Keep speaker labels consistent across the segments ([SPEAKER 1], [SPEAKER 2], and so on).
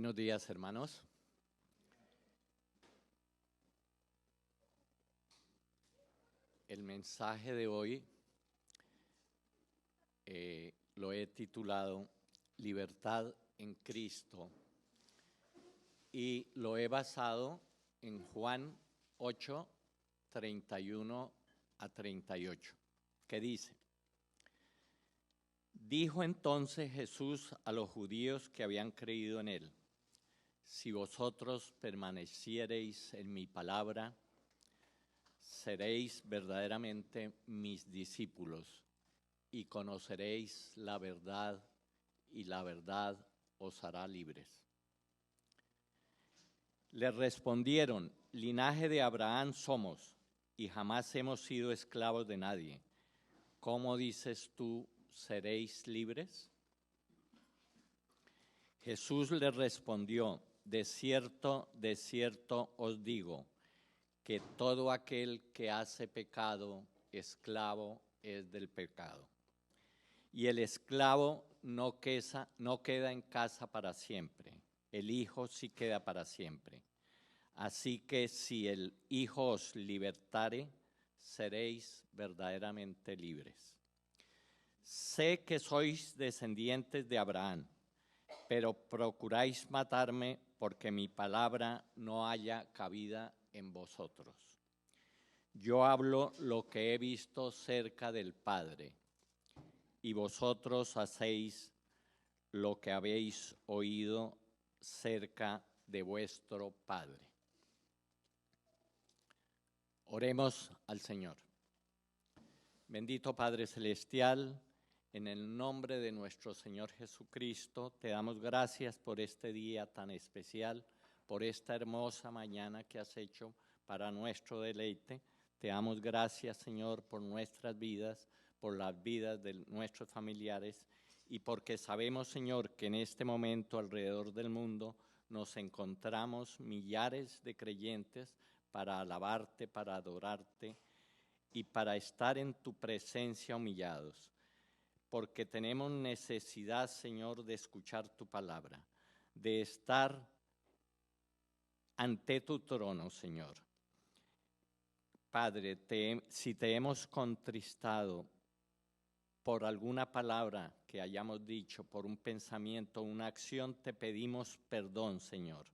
[SPEAKER 1] Buenos días, hermanos. El mensaje de hoy lo he titulado Libertad en Cristo y lo he basado en Juan 8, 31 a 38, que dice: Dijo entonces Jesús a los judíos que habían creído en él: Si vosotros permaneciereis en mi palabra, seréis verdaderamente mis discípulos y conoceréis la verdad, y la verdad os hará libres. Le respondieron: Linaje de Abraham somos, y jamás hemos sido esclavos de nadie. ¿Cómo dices tú, seréis libres? Jesús le respondió: de cierto os digo, que todo aquel que hace pecado, esclavo es del pecado. Y el esclavo no queda en casa para siempre, el Hijo sí queda para siempre. Así que si el Hijo os libertare, seréis verdaderamente libres. Sé que sois descendientes de Abraham, pero procuráis matarme porque mi palabra no haya cabida en vosotros. Yo hablo lo que he visto cerca del Padre, y vosotros hacéis lo que habéis oído cerca de vuestro Padre. Oremos al Señor. Bendito Padre Celestial, en el nombre de nuestro Señor Jesucristo, te damos gracias por este día tan especial, por esta hermosa mañana que has hecho para nuestro deleite. Te damos gracias, Señor, por nuestras vidas, por las vidas de nuestros familiares, y porque sabemos, Señor, que en este momento alrededor del mundo nos encontramos millares de creyentes para alabarte, para adorarte y para estar en tu presencia humillados. Porque tenemos necesidad, Señor, de escuchar tu palabra, de estar ante tu trono, Señor. Padre, si te hemos contristado por alguna palabra que hayamos dicho, por un pensamiento, una acción, te pedimos perdón, Señor,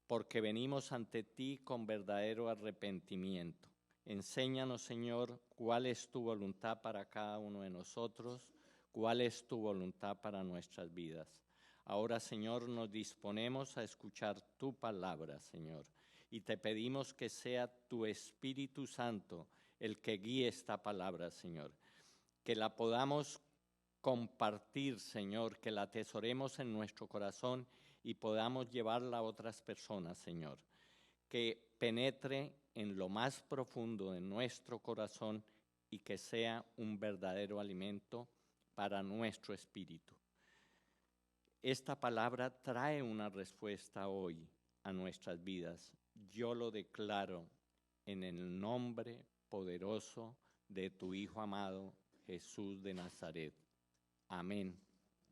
[SPEAKER 1] porque venimos ante ti con verdadero arrepentimiento. Enséñanos, Señor, cuál es tu voluntad para cada uno de nosotros, cuál es tu voluntad para nuestras vidas. Ahora, Señor, nos disponemos a escuchar tu palabra, Señor, y te pedimos que sea tu Espíritu Santo el que guíe esta palabra, Señor, que la podamos compartir, Señor, que la atesoremos en nuestro corazón y podamos llevarla a otras personas, Señor, que penetre en lo más profundo de nuestro corazón y que sea un verdadero alimento para nuestro espíritu. Esta palabra trae una respuesta hoy a nuestras vidas. Yo lo declaro en el nombre poderoso de tu Hijo amado, Jesús de Nazaret. Amén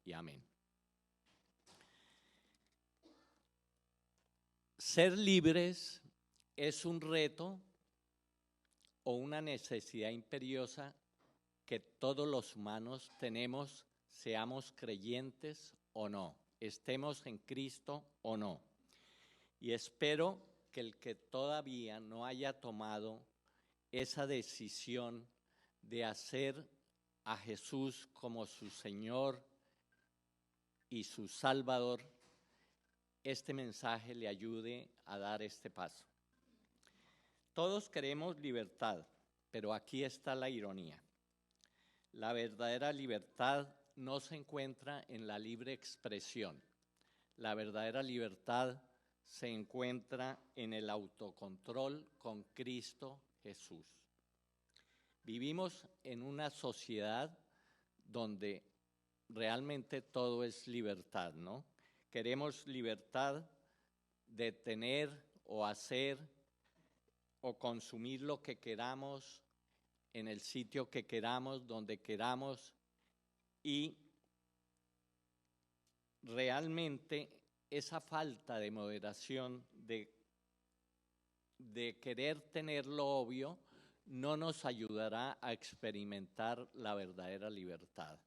[SPEAKER 1] y amén. Ser libres es un reto o una necesidad imperiosa que todos los humanos tenemos, seamos creyentes o no, estemos en Cristo o no. Y espero que el que todavía no haya tomado esa decisión de hacer a Jesús como su Señor y su Salvador, este mensaje le ayude a dar este paso. Todos queremos libertad, pero aquí está la ironía. La verdadera libertad no se encuentra en la libre expresión. La verdadera libertad se encuentra en el autocontrol con Cristo Jesús. Vivimos en una sociedad donde realmente todo es libertad, ¿no? Queremos libertad de tener o hacer o consumir lo que queramos en el sitio que queramos, donde queramos, y realmente esa falta de moderación, de querer tener lo obvio, no nos ayudará a experimentar la verdadera libertad.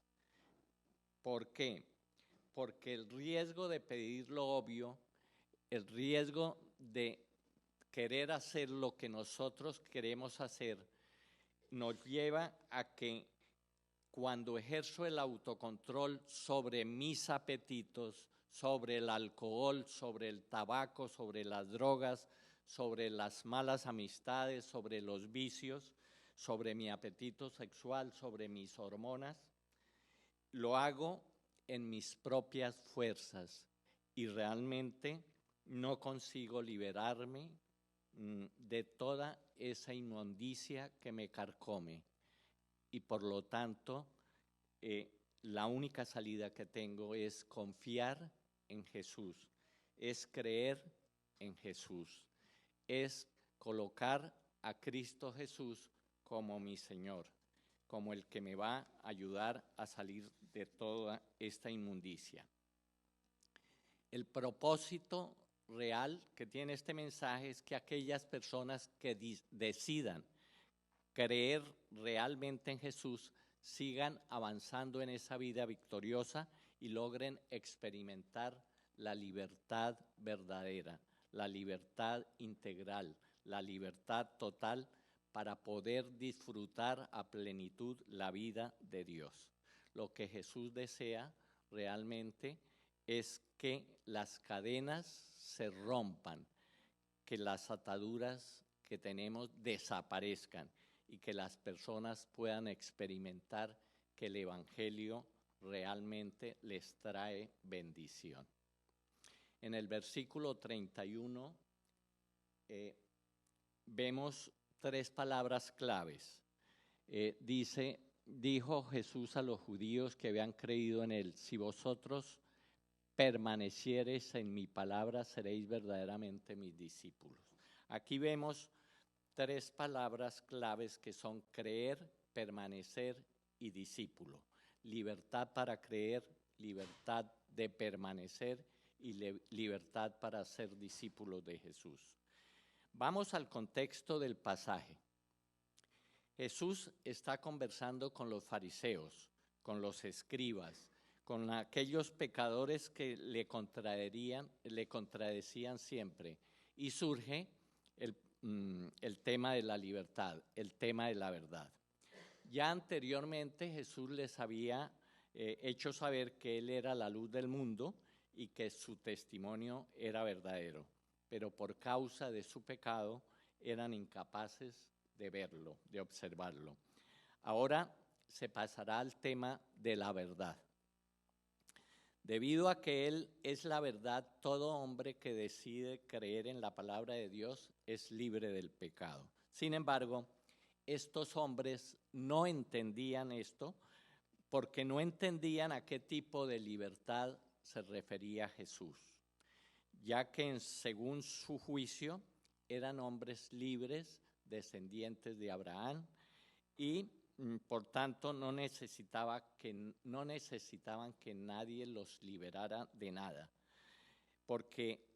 [SPEAKER 1] ¿Por qué? Porque el riesgo de pedir lo obvio, el riesgo de querer hacer lo que nosotros queremos hacer, nos lleva a que cuando ejerzo el autocontrol sobre mis apetitos, sobre el alcohol, sobre el tabaco, sobre las drogas, sobre las malas amistades, sobre los vicios, sobre mi apetito sexual, sobre mis hormonas, lo hago en mis propias fuerzas y realmente no consigo liberarme de toda esa inmundicia que me carcome. Y por lo tanto, la única salida que tengo es confiar en Jesús, es creer en Jesús, es colocar a Cristo Jesús como mi Señor, como el que me va a ayudar a salir de toda esta inmundicia. El propósito real que tiene este mensaje es que aquellas personas que decidan creer realmente en Jesús sigan avanzando en esa vida victoriosa y logren experimentar la libertad verdadera, la libertad integral, la libertad total para poder disfrutar a plenitud la vida de Dios. Lo que Jesús desea realmente es que las cadenas se rompan, que las ataduras que tenemos desaparezcan y que las personas puedan experimentar que el Evangelio realmente les trae bendición. En el versículo 31 vemos 3 palabras claves. Dijo Jesús a los judíos que habían creído en él: si vosotros permaneciereis en mi palabra, seréis verdaderamente mis discípulos. Aquí vemos 3 palabras claves que son creer, permanecer y discípulo. Libertad para creer, libertad de permanecer y libertad para ser discípulos de Jesús. Vamos al contexto del pasaje. Jesús está conversando con los fariseos, con los escribas, con aquellos pecadores que le contradecían siempre, y surge el tema de la libertad, el tema de la verdad. Ya anteriormente Jesús les había hecho saber que Él era la luz del mundo y que su testimonio era verdadero, pero por causa de su pecado eran incapaces de verlo, de observarlo. Ahora se pasará al tema de la verdad. Debido a que Él es la verdad, todo hombre que decide creer en la palabra de Dios es libre del pecado. Sin embargo, estos hombres no entendían esto porque no entendían a qué tipo de libertad se refería Jesús, ya que según su juicio eran hombres libres, descendientes de Abraham, y por tanto no necesitaban que nadie los liberara de nada, porque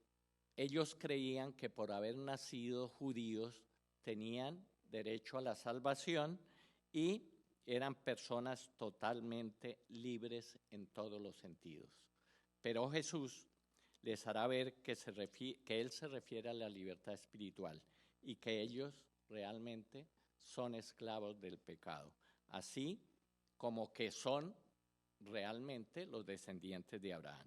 [SPEAKER 1] ellos creían que por haber nacido judíos tenían derecho a la salvación y eran personas totalmente libres en todos los sentidos. Pero Jesús les hará ver que Él se refiere a la libertad espiritual y que ellos realmente son esclavos del pecado, así como que son realmente los descendientes de Abraham.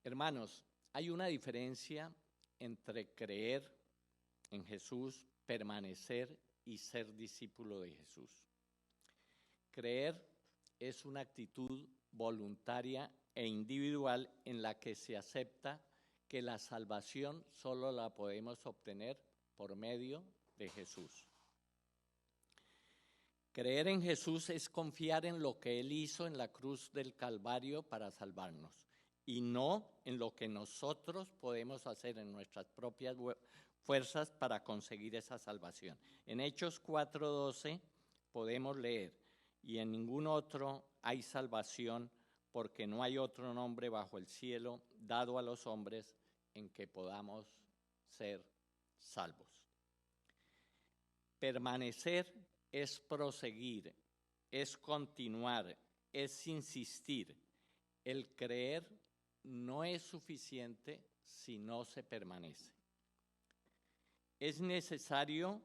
[SPEAKER 1] Hermanos, hay una diferencia entre creer en Jesús, permanecer y ser discípulo de Jesús. Creer es una actitud voluntaria e individual en la que se acepta que la salvación solo la podemos obtener por medio de Jesús. Creer en Jesús es confiar en lo que Él hizo en la cruz del Calvario para salvarnos y no en lo que nosotros podemos hacer en nuestras propias fuerzas para conseguir esa salvación. En Hechos 4:12 podemos leer: y en ningún otro hay salvación, porque no hay otro nombre bajo el cielo dado a los hombres en que podamos ser salvos. Permanecer es proseguir, es continuar, es insistir. El creer no es suficiente si no se permanece. Es necesario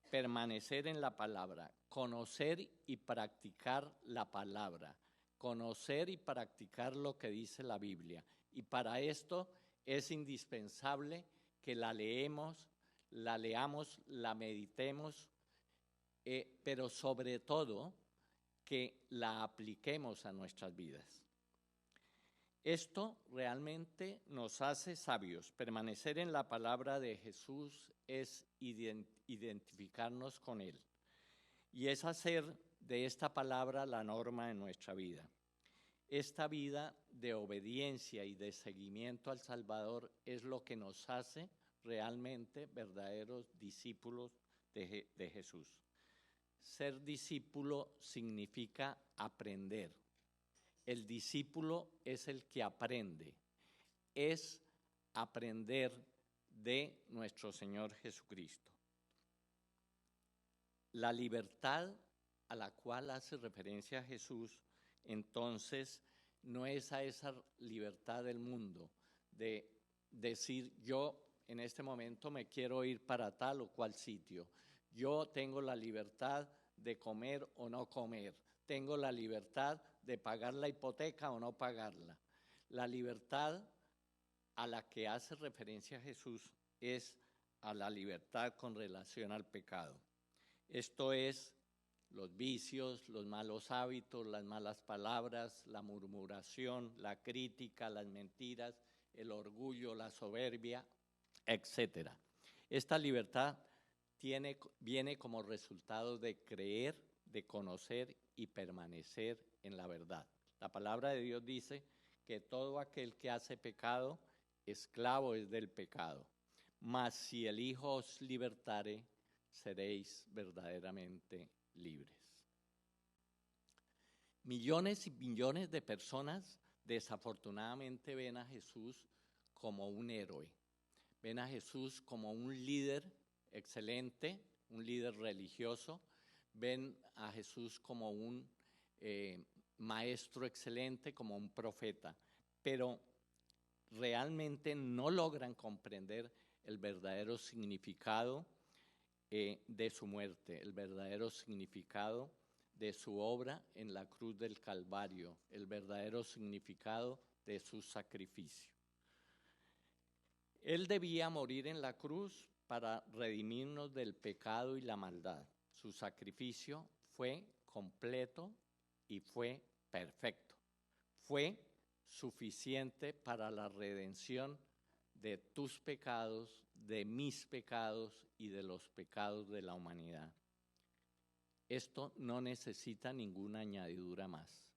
[SPEAKER 1] permanecer en la palabra, conocer y practicar la palabra, conocer y practicar lo que dice la Biblia. Y para esto es indispensable que la leamos, la meditemos, pero sobre todo que la apliquemos a nuestras vidas. Esto realmente nos hace sabios. Permanecer en la palabra de Jesús es identificarnos con Él y es hacer de esta palabra la norma en nuestra vida. Esta vida de obediencia y de seguimiento al Salvador es lo que nos hace realmente verdaderos discípulos de Jesús. Ser discípulo significa aprender. El discípulo es el que aprende, es aprender de nuestro Señor Jesucristo. La libertad a la cual hace referencia Jesús, entonces, no es a esa libertad del mundo, de decir yo en este momento me quiero ir para tal o cual sitio. Yo tengo la libertad de comer o no comer. Tengo la libertad de pagar la hipoteca o no pagarla. La libertad a la que hace referencia Jesús es a la libertad con relación al pecado. Esto es los vicios, los malos hábitos, las malas palabras, la murmuración, la crítica, las mentiras, el orgullo, la soberbia, etc. Esta libertad viene como resultado de creer, de conocer y permanecer en la verdad. La palabra de Dios dice que todo aquel que hace pecado, esclavo es del pecado. Mas si el Hijo os libertare, seréis verdaderamente libres. Millones y millones de personas desafortunadamente ven a Jesús como un héroe, ven a Jesús como un líder excelente, un líder religioso, ven a Jesús como un maestro excelente, como un profeta, pero realmente no logran comprender el verdadero significado de su muerte, el verdadero significado de su obra en la cruz del Calvario, el verdadero significado de su sacrificio. Él debía morir en la cruz para redimirnos del pecado y la maldad. Su sacrificio fue completo y fue perfecto. Fue suficiente para la redención de tus pecados, de mis pecados y de los pecados de la humanidad. Esto no necesita ninguna añadidura más.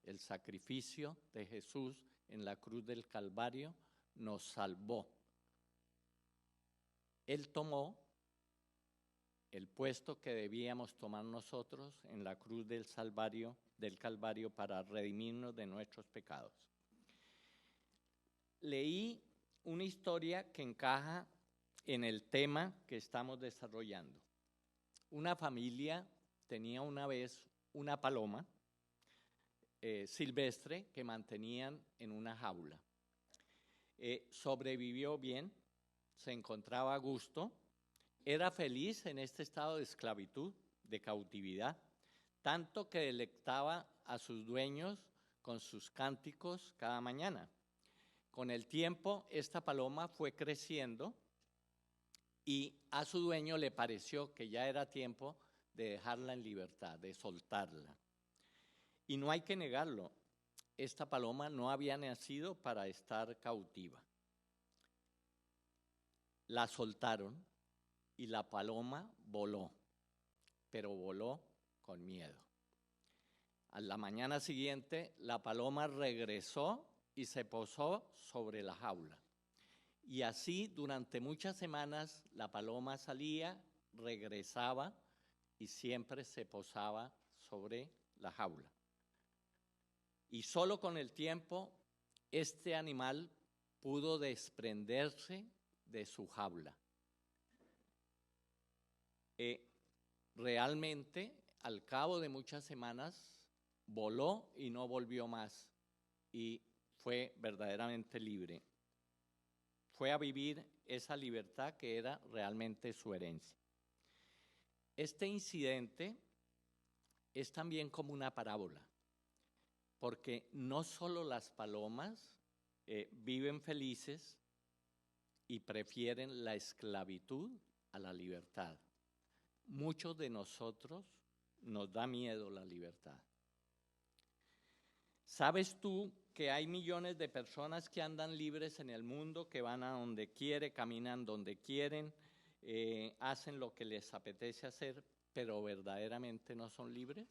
[SPEAKER 1] El sacrificio de Jesús en la cruz del Calvario nos salvó. Él tomó el puesto que debíamos tomar nosotros en la cruz del Calvario para redimirnos de nuestros pecados. Leí una historia que encaja en el tema que estamos desarrollando. Una familia tenía una vez una paloma silvestre que mantenían en una jaula. Sobrevivió bien, se encontraba a gusto, era feliz en este estado de esclavitud, de cautividad, tanto que deleitaba a sus dueños con sus cánticos cada mañana. Con el tiempo, esta paloma fue creciendo y a su dueño le pareció que ya era tiempo de dejarla en libertad, de soltarla. Y no hay que negarlo, esta paloma no había nacido para estar cautiva. La soltaron y la paloma voló, pero voló con miedo. A la mañana siguiente, la paloma regresó y se posó sobre la jaula. Y así, durante muchas semanas, la paloma salía, regresaba y siempre se posaba sobre la jaula. Y solo con el tiempo este animal pudo desprenderse de su jaula. Realmente, al cabo de muchas semanas, voló y no volvió más, y fue verdaderamente libre. Fue a vivir esa libertad que era realmente su herencia. Este incidente es también como una parábola, porque no solo las palomas viven felices y prefieren la esclavitud a la libertad. Muchos de nosotros nos da miedo la libertad. ¿Sabes tú que hay millones de personas que andan libres en el mundo, que van a donde quieren, caminan donde quieren, hacen lo que les apetece hacer, pero verdaderamente no son libres?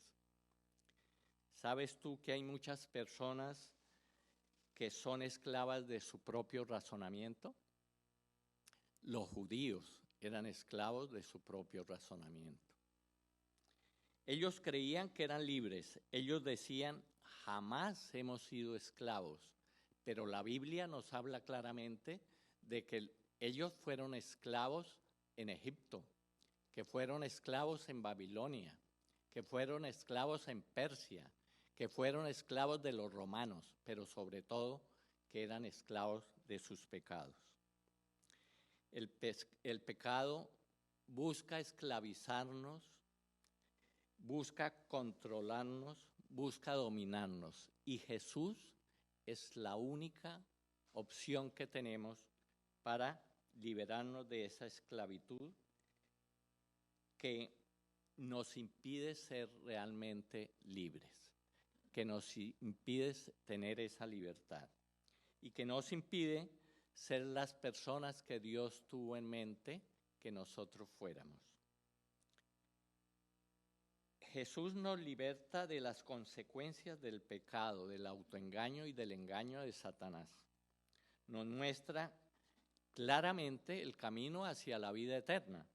[SPEAKER 1] ¿Sabes tú que hay muchas personas que son esclavas de su propio razonamiento? Los judíos eran esclavos de su propio razonamiento. Ellos creían que eran libres. Ellos decían, jamás hemos sido esclavos. Pero la Biblia nos habla claramente de que ellos fueron esclavos en Egipto, que fueron esclavos en Babilonia, que fueron esclavos en Persia, que fueron esclavos de los romanos, pero sobre todo que eran esclavos de sus pecados. El pecado busca esclavizarnos, busca controlarnos, busca dominarnos, y Jesús es la única opción que tenemos para liberarnos de esa esclavitud que nos impide ser realmente libres, que nos impide tener esa libertad y que nos impide ser las personas que Dios tuvo en mente que nosotros fuéramos. Jesús nos liberta de las consecuencias del pecado, del autoengaño y del engaño de Satanás. Nos muestra claramente el camino hacia la vida eterna.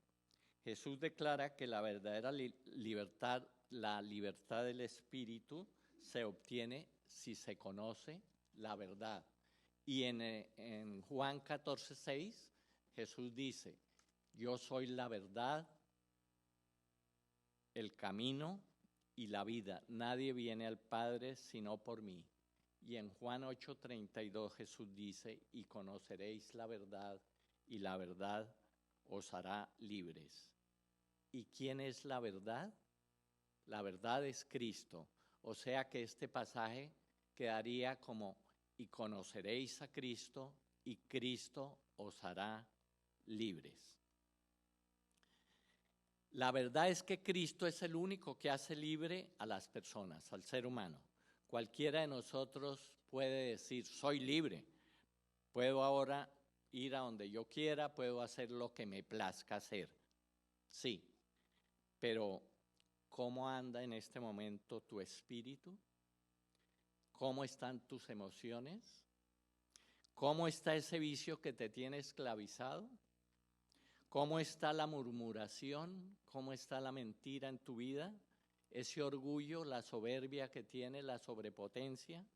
[SPEAKER 1] Jesús declara que la verdadera libertad, la libertad del espíritu, se obtiene si se conoce la verdad. Y en Juan 14:6, Jesús dice, yo soy la verdad, el camino y la vida. Nadie viene al Padre sino por mí. Y en Juan 8:32 Jesús dice, y conoceréis la verdad, y la verdad os hará libres. ¿Y quién es la verdad? La verdad es Cristo. O sea que este pasaje quedaría como, y conoceréis a Cristo, y Cristo os hará libres. La verdad es que Cristo es el único que hace libre a las personas, al ser humano. Cualquiera de nosotros puede decir, soy libre, puedo ahora ir a donde yo quiera, puedo hacer lo que me plazca hacer. Sí, pero ¿cómo anda en este momento tu espíritu? ¿Cómo están tus emociones? ¿Cómo está ese vicio que te tiene esclavizado? ¿Cómo está la murmuración? ¿Cómo está la mentira en tu vida? Ese orgullo, la soberbia que tiene, la sobrepotencia,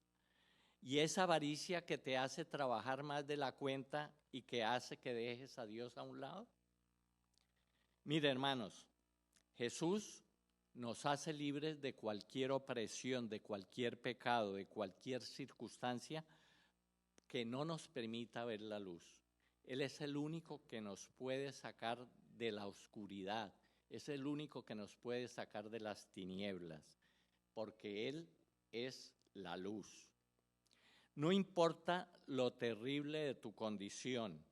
[SPEAKER 1] y esa avaricia que te hace trabajar más de la cuenta y que hace que dejes a Dios a un lado. Mire, hermanos, Jesús nos hace libres de cualquier opresión, de cualquier pecado, de cualquier circunstancia que no nos permita ver la luz. Él es el único que nos puede sacar de la oscuridad, es el único que nos puede sacar de las tinieblas, porque Él es la luz. No importa lo terrible de tu condición,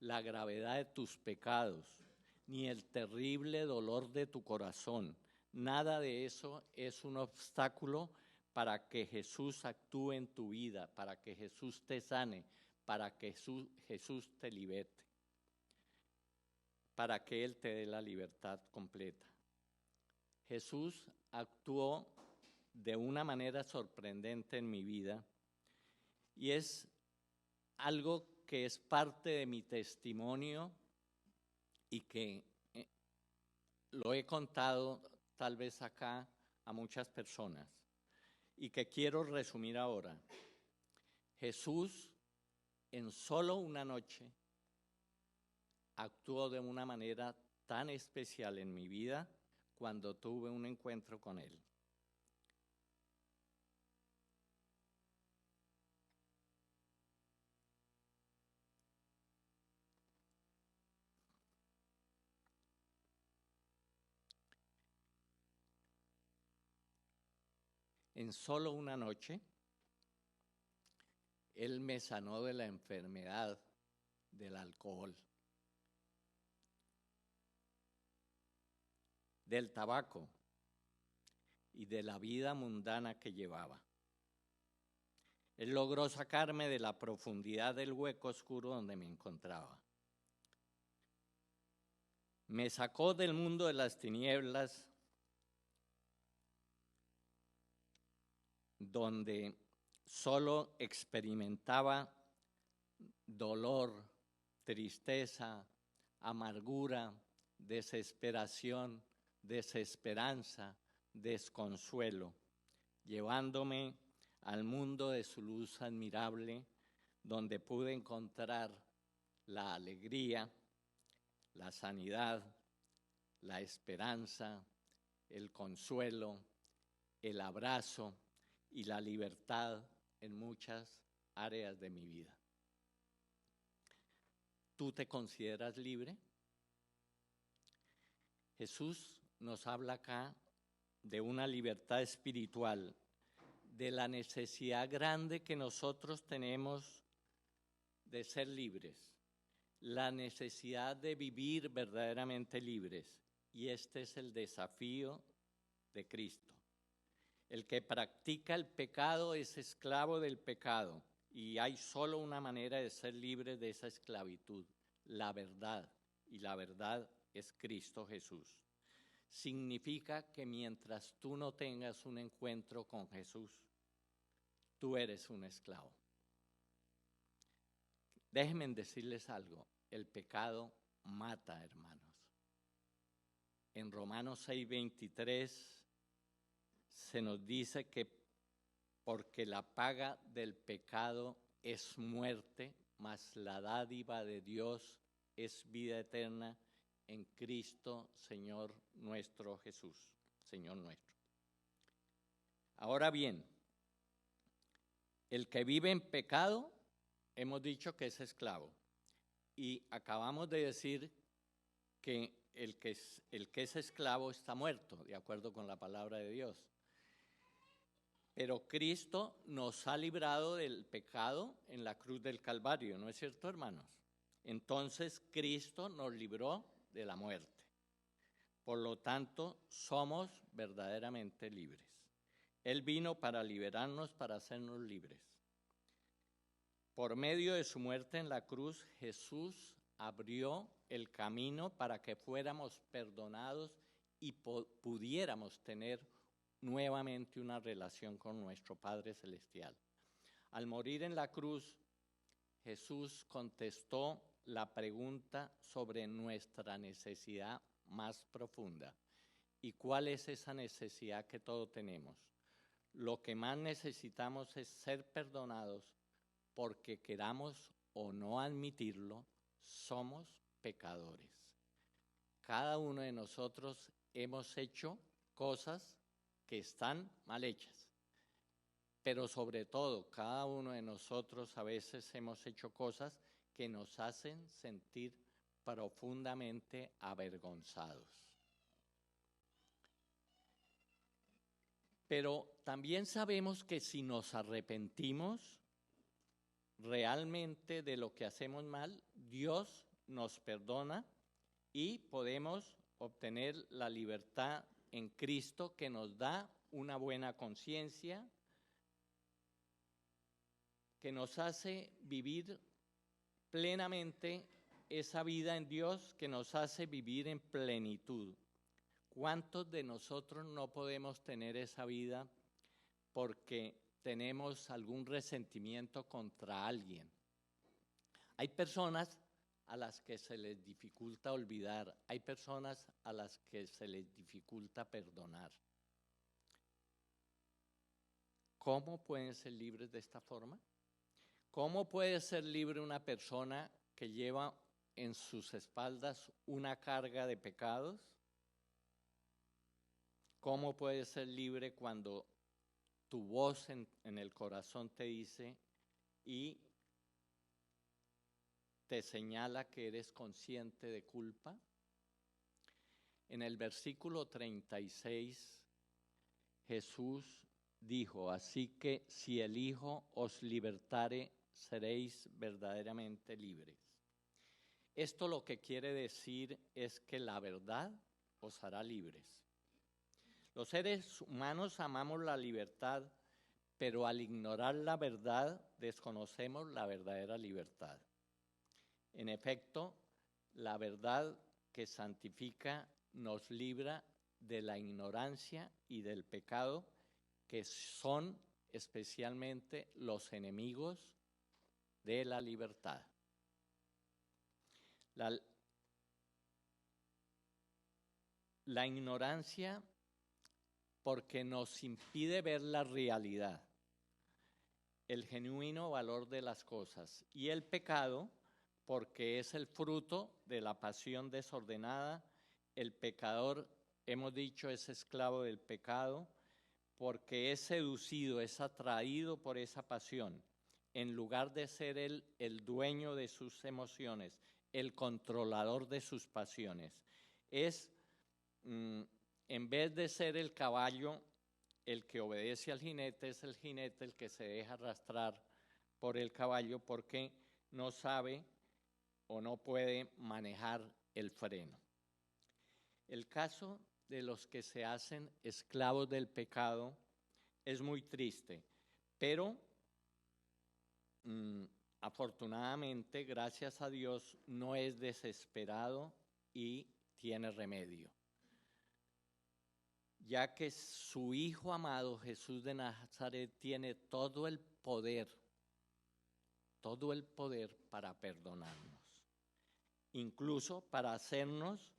[SPEAKER 1] la gravedad de tus pecados, ni el terrible dolor de tu corazón, nada de eso es un obstáculo para que Jesús actúe en tu vida, para que Jesús te sane, para que Jesús te liberte, para que Él te dé la libertad completa. Jesús actuó de una manera sorprendente en mi vida y es algo que es parte de mi testimonio y que lo he contado tal vez acá a muchas personas. y que quiero resumir ahora. Jesús, en solo una noche, actuó de una manera tan especial en mi vida cuando tuve un encuentro con Él. En solo una noche, Él me sanó de la enfermedad del alcohol, del tabaco y de la vida mundana que llevaba. Él logró sacarme de la profundidad del hueco oscuro donde me encontraba. Me sacó del mundo de las tinieblas, donde solo experimentaba dolor, tristeza, amargura, desesperación, desesperanza, desconsuelo, llevándome al mundo de su luz admirable, donde pude encontrar la alegría, la sanidad, la esperanza, el consuelo, el abrazo y la libertad en muchas áreas de mi vida. ¿Tú te consideras libre? Jesús nos habla acá de una libertad espiritual, de la necesidad grande que nosotros tenemos de ser libres, la necesidad de vivir verdaderamente libres. Y este es el desafío de Cristo. El que practica el pecado es esclavo del pecado, y hay solo una manera de ser libre de esa esclavitud, la verdad, y la verdad es Cristo Jesús. Significa que mientras tú no tengas un encuentro con Jesús, tú eres un esclavo. Déjenme decirles algo, el pecado mata, hermanos. En Romanos 6:23 se nos dice que porque la paga del pecado es muerte, mas la dádiva de Dios es vida eterna en Cristo, Señor nuestro Jesús, Señor nuestro. Ahora bien, el que vive en pecado, hemos dicho que es esclavo. Y acabamos de decir que el que es esclavo está muerto, de acuerdo con la palabra de Dios. Pero Cristo nos ha librado del pecado en la cruz del Calvario, ¿no es cierto, hermanos? Entonces Cristo nos libró de la muerte. Por lo tanto, somos verdaderamente libres. Él vino para liberarnos, para hacernos libres. Por medio de su muerte en la cruz, Jesús abrió el camino para que fuéramos perdonados y pudiéramos tener nuevamente una relación con nuestro Padre Celestial. Al morir en la cruz, Jesús contestó la pregunta sobre nuestra necesidad más profunda. ¿Y cuál es esa necesidad que todos tenemos? Lo que más necesitamos es ser perdonados porque queramos o no admitirlo, somos pecadores. Cada uno de nosotros hemos hecho cosas que están mal hechas, pero sobre todo cada uno de nosotros a veces hemos hecho cosas que nos hacen sentir profundamente avergonzados. Pero también sabemos que si nos arrepentimos realmente de lo que hacemos mal, Dios nos perdona y podemos obtener la libertad en Cristo, que nos da una buena conciencia, que nos hace vivir plenamente esa vida en Dios, que nos hace vivir en plenitud. ¿Cuántos de nosotros no podemos tener esa vida porque tenemos algún resentimiento contra alguien? Hay personas a las que se les dificulta olvidar, hay personas a las que se les dificulta perdonar. ¿Cómo pueden ser libres de esta forma? ¿Cómo puede ser libre una persona que lleva en sus espaldas una carga de pecados? ¿Cómo puede ser libre cuando tu voz en el corazón te dice y te señala que eres consciente de culpa? En el versículo 36, Jesús dijo, así que si el Hijo os libertare, seréis verdaderamente libres. Esto lo que quiere decir es que la verdad os hará libres. Los seres humanos amamos la libertad, pero al ignorar la verdad desconocemos la verdadera libertad. En efecto, la verdad que santifica nos libra de la ignorancia y del pecado, que son especialmente los enemigos de la libertad. La ignorancia porque nos impide ver la realidad, el genuino valor de las cosas, y el pecado porque es el fruto de la pasión desordenada. El pecador, hemos dicho, es esclavo del pecado porque es seducido, es atraído por esa pasión, en lugar de ser él el dueño de sus emociones, el controlador de sus pasiones. Es, en vez de ser el caballo el que obedece al jinete, es el jinete el que se deja arrastrar por el caballo porque no sabe o no puede manejar el freno. El caso de los que se hacen esclavos del pecado es muy triste, pero afortunadamente, gracias a Dios, no es desesperado y tiene remedio, ya que su Hijo amado Jesús de Nazaret tiene todo el poder para perdonarnos, incluso para hacernos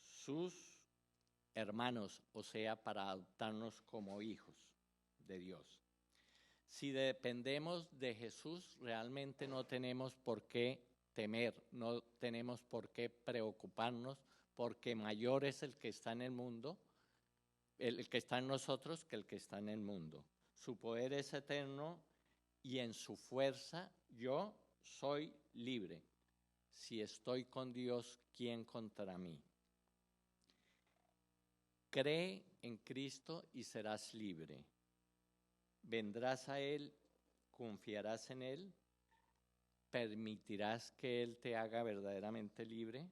[SPEAKER 1] sus hermanos, o sea, para adoptarnos como hijos de Dios. Si dependemos de Jesús, realmente no tenemos por qué temer, no tenemos por qué preocuparnos, porque mayor es el que está en el mundo, el que está en nosotros, que el que está en el mundo. Su poder es eterno y en su fuerza yo soy libre. Si estoy con Dios, ¿quién contra mí? Cree en Cristo y serás libre. Vendrás a Él, confiarás en Él, permitirás que Él te haga verdaderamente libre.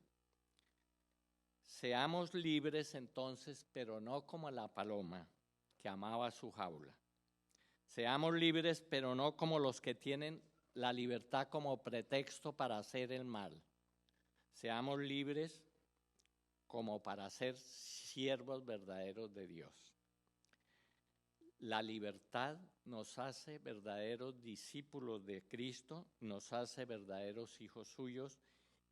[SPEAKER 1] Seamos libres entonces, pero no como la paloma que amaba su jaula. Seamos libres, pero no como los que tienen la libertad como pretexto para hacer el mal. Seamos libres como para ser siervos verdaderos de Dios. La libertad nos hace verdaderos discípulos de Cristo, nos hace verdaderos hijos suyos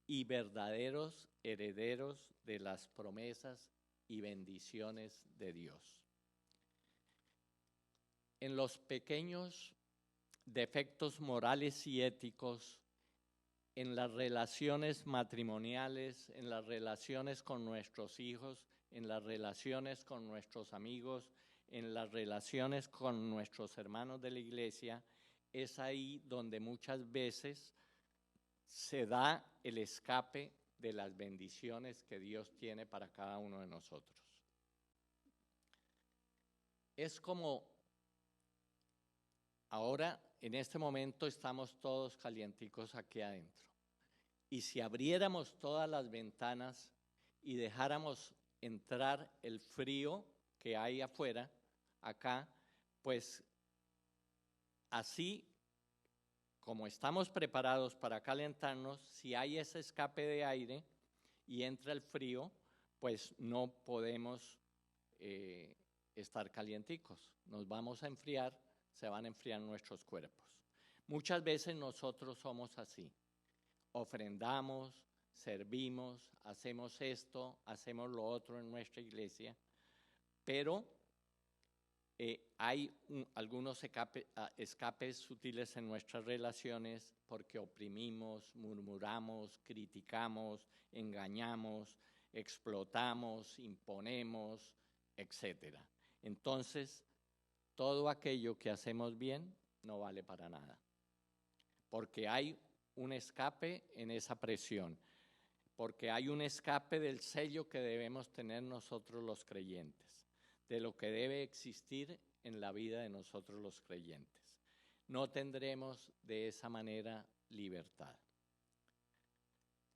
[SPEAKER 1] y verdaderos herederos de las promesas y bendiciones de Dios. En los pequeños defectos morales y éticos, en las relaciones matrimoniales, en las relaciones con nuestros hijos, en las relaciones con nuestros amigos, en las relaciones con nuestros hermanos de la iglesia, es ahí donde muchas veces se da el escape de las bendiciones que Dios tiene para cada uno de nosotros. Es como ahora, en este momento, estamos todos calienticos aquí adentro. Y si abriéramos todas las ventanas y dejáramos entrar el frío que hay afuera, acá, pues así como estamos preparados para calentarnos, si hay ese escape de aire y entra el frío, pues no podemos estar calienticos. Nos vamos a enfriar, se van a enfriar nuestros cuerpos. Muchas veces nosotros somos así. Ofrendamos, servimos, hacemos esto, hacemos lo otro en nuestra iglesia, pero Hay algunos escapes sutiles en nuestras relaciones porque oprimimos, murmuramos, criticamos, engañamos, explotamos, imponemos, etc. Entonces, todo aquello que hacemos bien no vale para nada, porque hay un escape en esa presión, porque hay un escape del sello que debemos tener nosotros los creyentes, de lo que debe existir en la vida de nosotros los creyentes. No tendremos de esa manera libertad.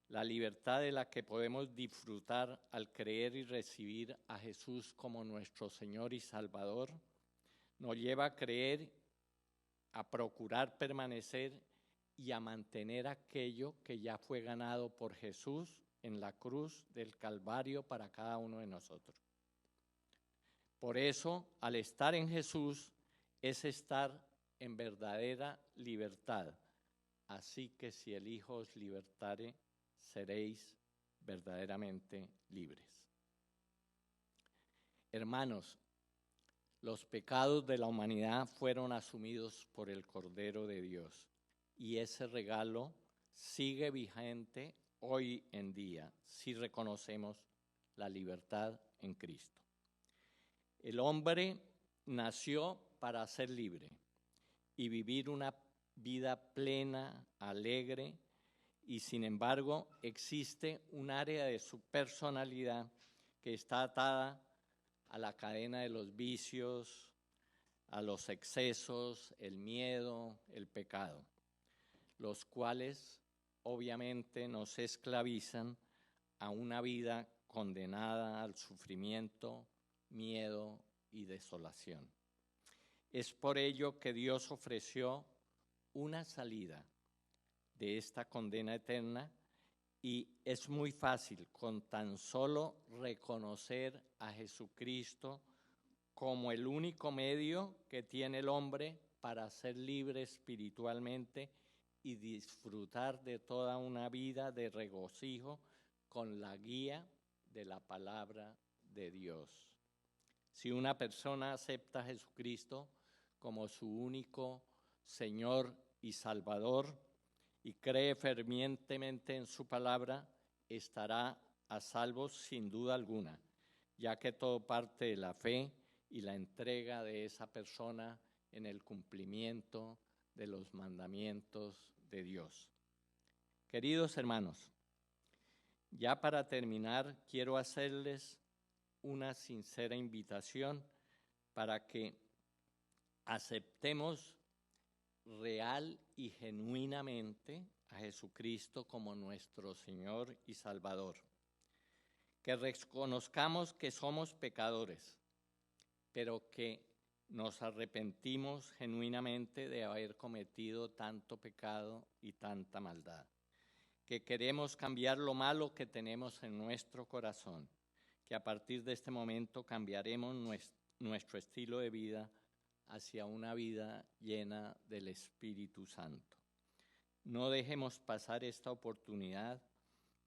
[SPEAKER 1] La libertad de la que podemos disfrutar al creer y recibir a Jesús como nuestro Señor y Salvador nos lleva a creer, a procurar permanecer y a mantener aquello que ya fue ganado por Jesús en la cruz del Calvario para cada uno de nosotros. Por eso, al estar en Jesús, es estar en verdadera libertad. Así que si el Hijo os libertare, seréis verdaderamente libres. Hermanos, los pecados de la humanidad fueron asumidos por el Cordero de Dios y ese regalo sigue vigente hoy en día si reconocemos la libertad en Cristo. El hombre nació para ser libre y vivir una vida plena, alegre, y sin embargo existe un área de su personalidad que está atada a la cadena de los vicios, a los excesos, el miedo, el pecado, los cuales obviamente nos esclavizan a una vida condenada al sufrimiento, miedo y desolación. Es por ello que Dios ofreció una salida de esta condena eterna y es muy fácil con tan solo reconocer a Jesucristo como el único medio que tiene el hombre para ser libre espiritualmente y disfrutar de toda una vida de regocijo con la guía de la palabra de Dios. Si una persona acepta a Jesucristo como su único Señor y Salvador y cree fervientemente en su palabra, estará a salvo sin duda alguna, ya que todo parte de la fe y la entrega de esa persona en el cumplimiento de los mandamientos de Dios. Queridos hermanos, ya para terminar, quiero hacerles una sincera invitación para que aceptemos real y genuinamente a Jesucristo como nuestro Señor y Salvador. Que reconozcamos que somos pecadores, pero que nos arrepentimos genuinamente de haber cometido tanto pecado y tanta maldad. Que queremos cambiar lo malo que tenemos en nuestro corazón, que a partir de este momento cambiaremos nuestro estilo de vida hacia una vida llena del Espíritu Santo. No dejemos pasar esta oportunidad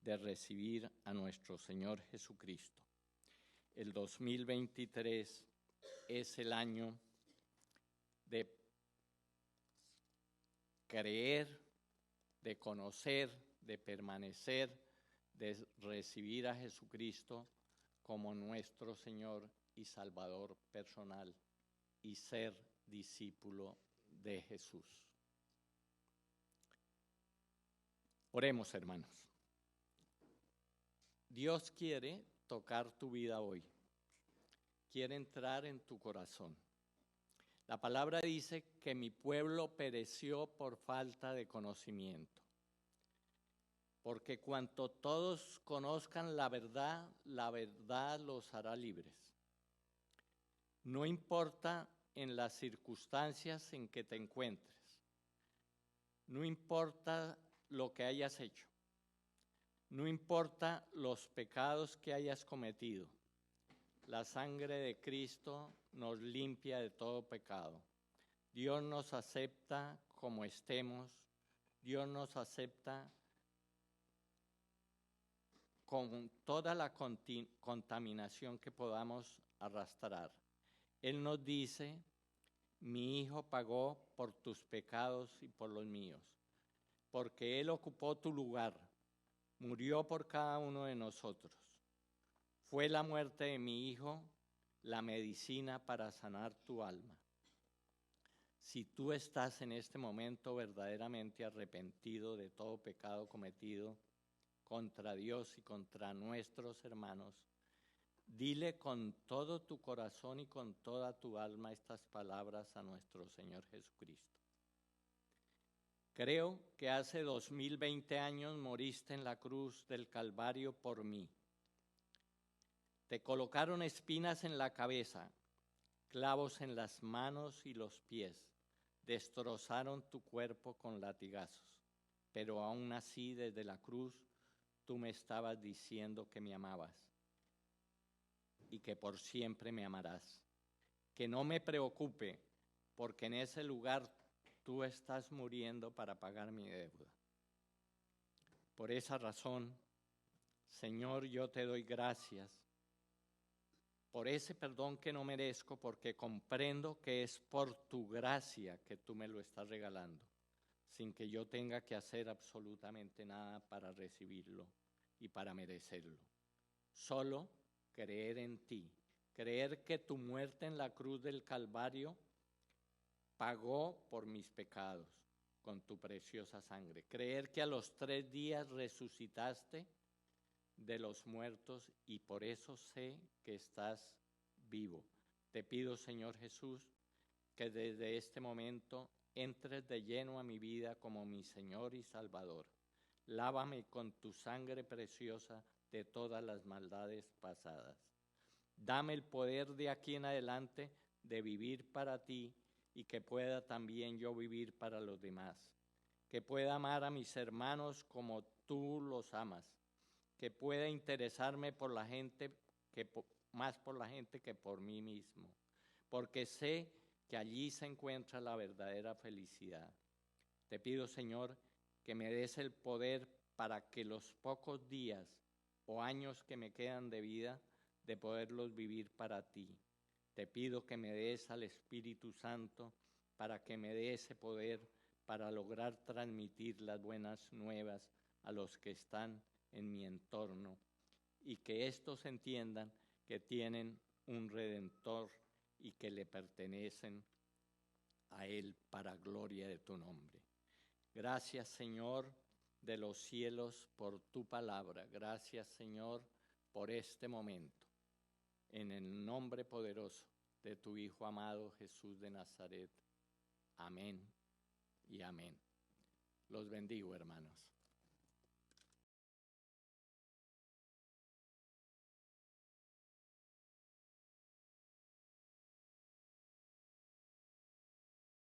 [SPEAKER 1] de recibir a nuestro Señor Jesucristo. El 2023 es el año de creer, de conocer, de permanecer, de recibir a Jesucristo como nuestro Señor y Salvador personal y ser discípulo de Jesús. Oremos, hermanos. Dios quiere tocar tu vida hoy. Quiere entrar en tu corazón. La palabra dice que mi pueblo pereció por falta de conocimiento. Porque cuanto todos conozcan la verdad los hará libres. No importa en las circunstancias en que te encuentres. No importa lo que hayas hecho. No importa los pecados que hayas cometido. La sangre de Cristo nos limpia de todo pecado. Dios nos acepta como estemos. Dios nos acepta con toda la contaminación que podamos arrastrar. Él nos dice, mi Hijo pagó por tus pecados y por los míos, porque Él ocupó tu lugar, murió por cada uno de nosotros. Fue la muerte de mi Hijo la medicina para sanar tu alma. Si tú estás en este momento verdaderamente arrepentido de todo pecado cometido contra Dios y contra nuestros hermanos, dile con todo tu corazón y con toda tu alma estas palabras a nuestro Señor Jesucristo. Creo que hace 2020 años moriste en la cruz del Calvario por mí. Te colocaron espinas en la cabeza, clavos en las manos y los pies, destrozaron tu cuerpo con latigazos, pero aún así desde la cruz tú me estabas diciendo que me amabas y que por siempre me amarás. Que no me preocupe, porque en ese lugar tú estás muriendo para pagar mi deuda. Por esa razón, Señor, yo te doy gracias por ese perdón que no merezco, porque comprendo que es por tu gracia que tú me lo estás regalando, sin que yo tenga que hacer absolutamente nada para recibirlo y para merecerlo. Solo creer en ti, creer que tu muerte en la cruz del Calvario pagó por mis pecados con tu preciosa sangre, creer que a los 3 días resucitaste de los muertos y por eso sé que estás vivo. Te pido, Señor Jesús, que desde este momento entres de lleno a mi vida como mi Señor y Salvador. Lávame con tu sangre preciosa de todas las maldades pasadas. Dame el poder de aquí en adelante de vivir para ti y que pueda también yo vivir para los demás. Que pueda amar a mis hermanos como tú los amas. Que pueda interesarme por la gente, más por la gente que por mí mismo. Porque sé que allí se encuentra la verdadera felicidad. Te pido, Señor, que me des el poder para que los pocos días o años que me quedan de vida, de poderlos vivir para ti. Te pido que me des al Espíritu Santo para que me dé ese poder para lograr transmitir las buenas nuevas a los que están en mi entorno y que estos entiendan que tienen un Redentor y que le pertenecen a Él para gloria de tu nombre. Gracias, Señor de los cielos, por tu palabra. Gracias, Señor, por este momento. En el nombre poderoso de tu Hijo amado Jesús de Nazaret. Amén y amén. Los bendigo, hermanos.